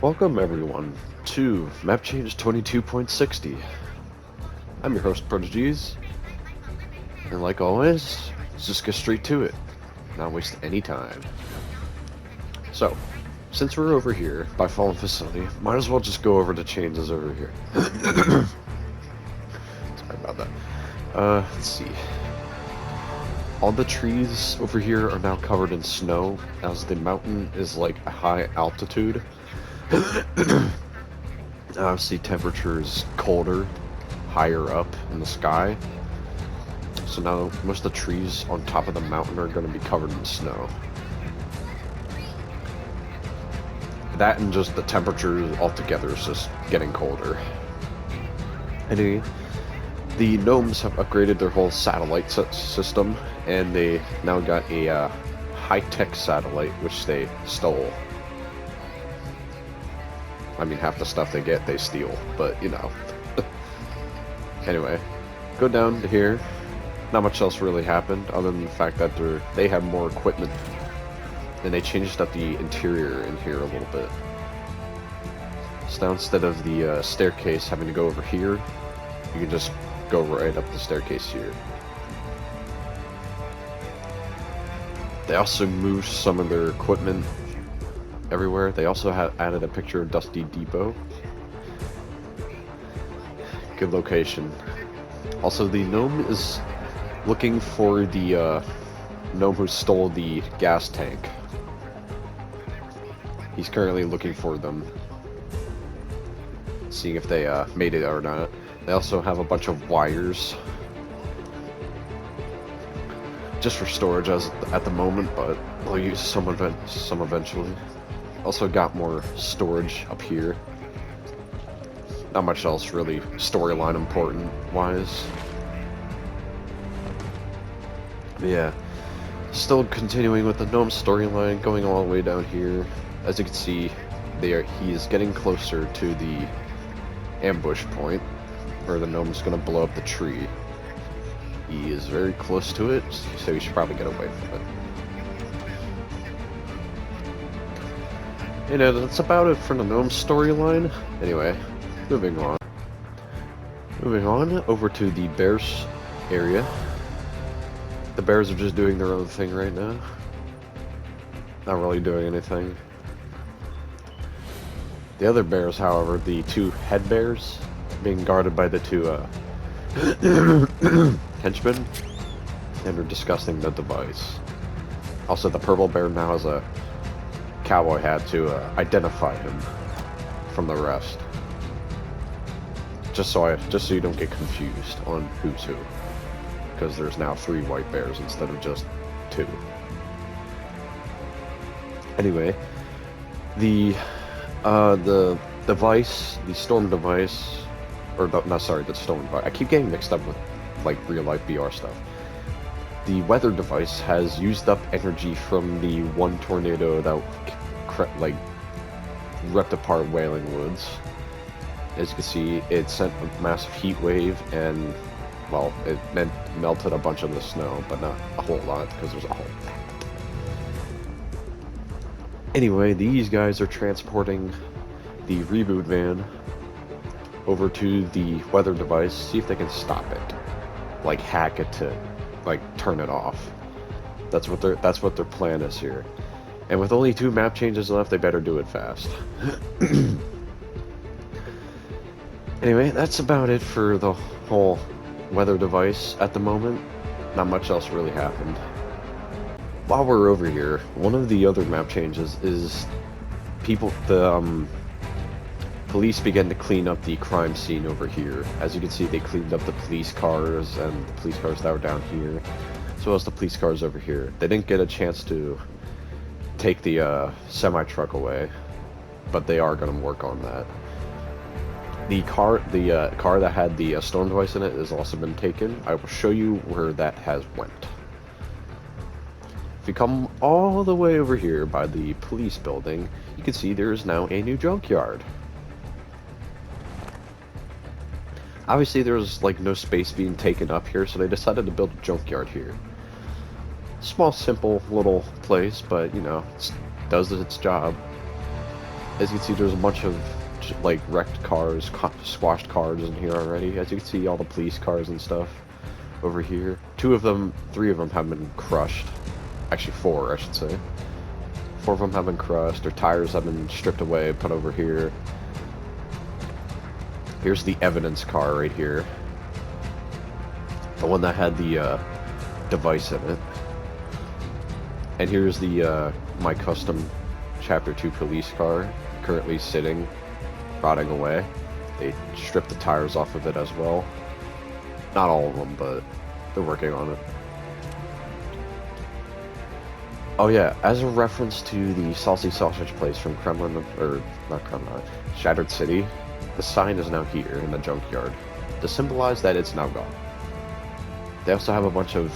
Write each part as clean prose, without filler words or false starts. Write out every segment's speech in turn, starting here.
Welcome everyone to Map Change 22.60. I'm your host Prodigies, and like always, let's just get straight to it, not waste any time. So, since we're over here by Fallen Facility, might as well just go over the changes over here. Sorry about that. Let's see. All the trees over here are now covered in snow, as the mountain is like a high altitude. Obviously, temperature is colder, higher up in the sky. So now most of the trees on top of the mountain are going to be covered in snow. That and just the temperature altogether is just getting colder. Anyway, the gnomes have upgraded their whole satellite system, and they now got a high-tech satellite, which they stole. I mean, half the stuff they get, they steal, but, you know. Anyway, go down to here. Not much else really happened, other than the fact that they have more equipment. And they changed up the interior in here a little bit. So now instead of the staircase having to go over here, you can just go right up the staircase here. They also moved some of their equipment everywhere. They also added a picture of Dusty Depot. Good location. Also, the gnome is looking for the gnome who stole the gas tank. He's currently looking for them, seeing if they made it or not. They also have a bunch of wires just for storage at the moment, but they'll use some eventually. Also got more storage up here. Not much else really storyline important wise. But yeah, still continuing with the gnome storyline, going all the way down here. As you can see, he is getting closer to the ambush point, where the gnome is going to blow up the tree. He is very close to it, so you should probably get away from it. You know, that's about it for the gnome storyline. Anyway, moving on. Moving on over to the bears area. The bears are just doing their own thing right now. Not really doing anything. The other bears, however, the two head bears, being guarded by the two henchmen, and are discussing the device. Also, the purple bear now has a cowboy hat to identify him from the rest. Just so you don't get confused on who's who, because there's now 3 white bears instead of just 2. Anyway, the device, the storm device, or the storm device. I keep getting mixed up with like real life VR stuff. The weather device has used up energy from the one tornado that like ripped apart Wailing Woods. As you can see, it sent a massive heat wave, and well, it melted a bunch of the snow, but not a whole lot because there's a whole. Anyway, these guys are transporting the reboot van over to the weather device, see if they can stop it, like hack it to, like, turn it off. That's what their plan is here. And with only 2 map changes left, they better do it fast. Anyway, that's about it for the whole weather device at the moment. Not much else really happened. While we're over here, one of the other map changes is police began to clean up the crime scene over here. As you can see, they cleaned up the police cars and the police cars that were down here, as well as the police cars over here. They didn't get a chance to take the semi-truck away, but they are going to work on that. The car that had the storm device in it has also been taken. I will show you where that has went. If you come all the way over here by the police building, you can see there is now a new junkyard. Obviously there's like no space being taken up here, so they decided to build a junkyard here. Small, simple little place, but you know, it does its job. As you can see, there's a bunch of like wrecked cars, squashed cars in here already. As you can see, all the police cars and stuff over here. 3 of them have been crushed. Actually 4, I should say. 4 of them have been crushed. Their tires have been stripped away, put over here. Here's the evidence car right here. The one that had the device in it. And here's the my custom Chapter 2 police car, currently sitting, rotting away. They stripped the tires off of it as well. Not all of them, but they're working on it. Oh yeah, as a reference to the saucy sausage place from Kremlin, or not Kremlin, Shattered City, the sign is now here in the junkyard to symbolize that it's now gone. They also have a bunch of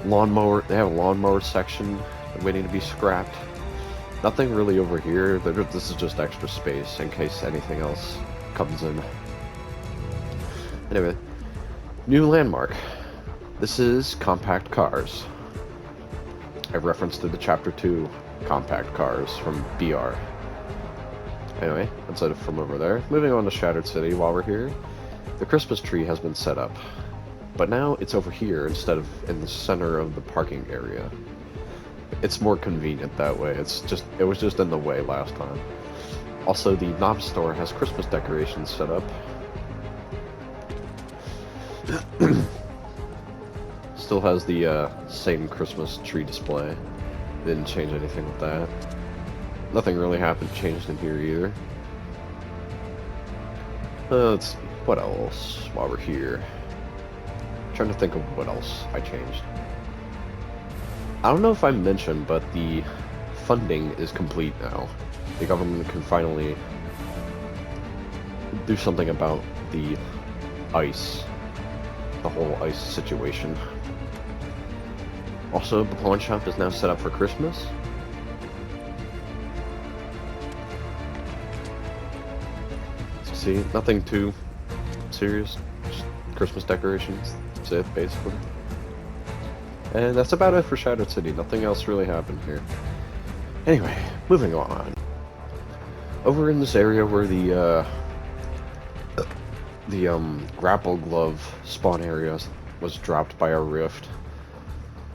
they have a lawnmower section waiting to be scrapped. Nothing really over here. This is just extra space in case anything else comes in. Anyway, new landmark. This is compact cars. A reference to the Chapter 2 compact cars from BR. Anyway, instead of from over there, moving on to Shattered City while we're here. The Christmas tree has been set up, but now it's over here instead of in the center of the parking area. It's more convenient that way. It was just in the way last time. Also, the knob store has Christmas decorations set up. Still has the same Christmas tree display. Didn't change anything with that. Nothing really changed in here either. Let's see, what else while we're here? Trying to think of what else I changed. I don't know if I mentioned, but the funding is complete now. The government can finally do something about the ice, the whole ice situation. Also, the pawn shop is now set up for Christmas. So see, nothing too serious, just Christmas decorations, that's it basically. And that's about it for Shattered City. Nothing else really happened here. Anyway, moving on. Over in this area where the grapple glove spawn area was dropped by a rift,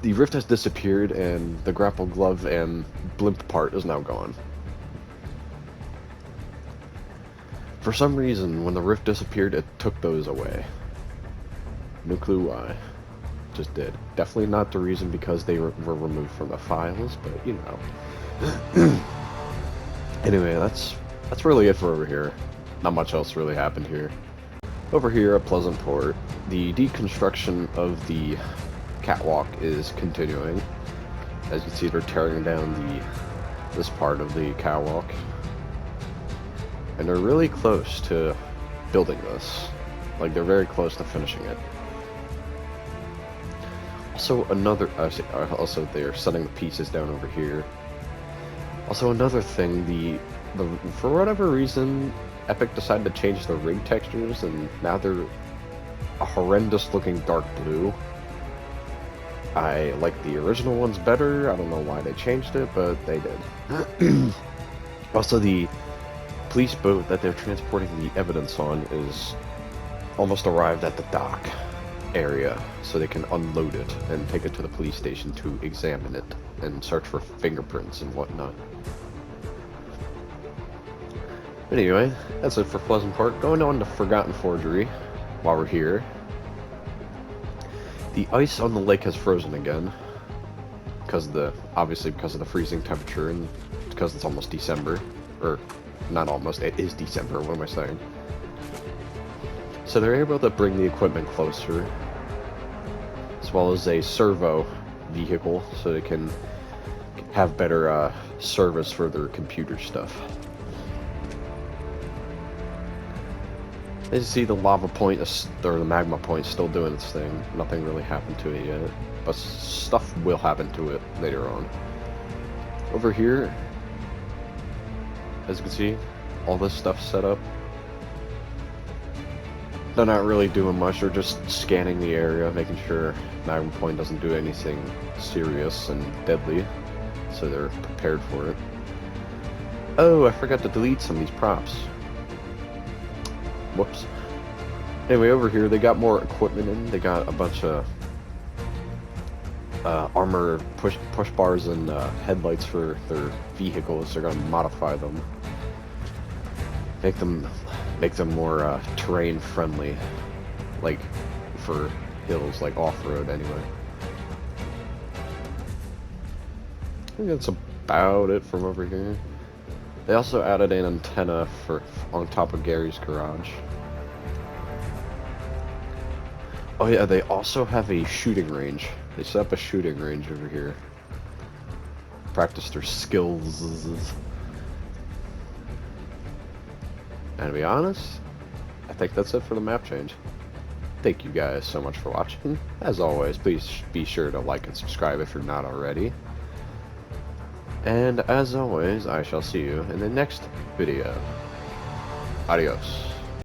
the rift has disappeared and the grapple glove and blimp part is now gone. For some reason, when the rift disappeared, it took those away. No clue why. Just did. Definitely not the reason because they were removed from the files, but you know. Anyway, that's really it for over here. Not much else really happened here. Over here at Pleasantport, the deconstruction of the catwalk is continuing. As you can see, they're tearing down this part of the catwalk. And they're really close to building this. Like, they're very close to finishing it. Also, also they're setting the pieces down over here. Also, another thing, for whatever reason, Epic decided to change the rig textures, and now they're a horrendous looking dark blue. I like the original ones better. I don't know why they changed it, but they did. Also, the police boat that they're transporting the evidence on is almost arrived at the dock area, so they can unload it and take it to the police station to examine it and search for fingerprints and whatnot. Anyway, that's it for Pleasantport. Going on to Forgotten Forgery while we're here. The ice on the lake has frozen again obviously because of the freezing temperature and because it's almost December, or not almost, it is December, what am I saying? So they're able to bring the equipment closer, as well as a servo vehicle, so they can have better service for their computer stuff. As you see, the lava point, or the magma point, is still doing its thing. Nothing really happened to it yet, but stuff will happen to it later on. Over here, as you can see, all this stuff set up. They're not really doing much, they're just scanning the area, making sure magma point doesn't do anything serious and deadly, so they're prepared for it. Oh, I forgot to delete some of these props. Whoops. Anyway, over here they got more equipment in. They got a bunch of armor push bars and headlights for their vehicles. They're gonna modify them, make them more terrain friendly, like for hills, like off-road anyway. I think that's about it from over here. They also added an antenna for on top of Gary's garage. Oh yeah, they also have a shooting range. They set up a shooting range over here. Practice their skills. And to be honest, I think that's it for the map change. Thank you guys so much for watching. As always, please be sure to like and subscribe if you're not already. And as always, I shall see you in the next video. Adios.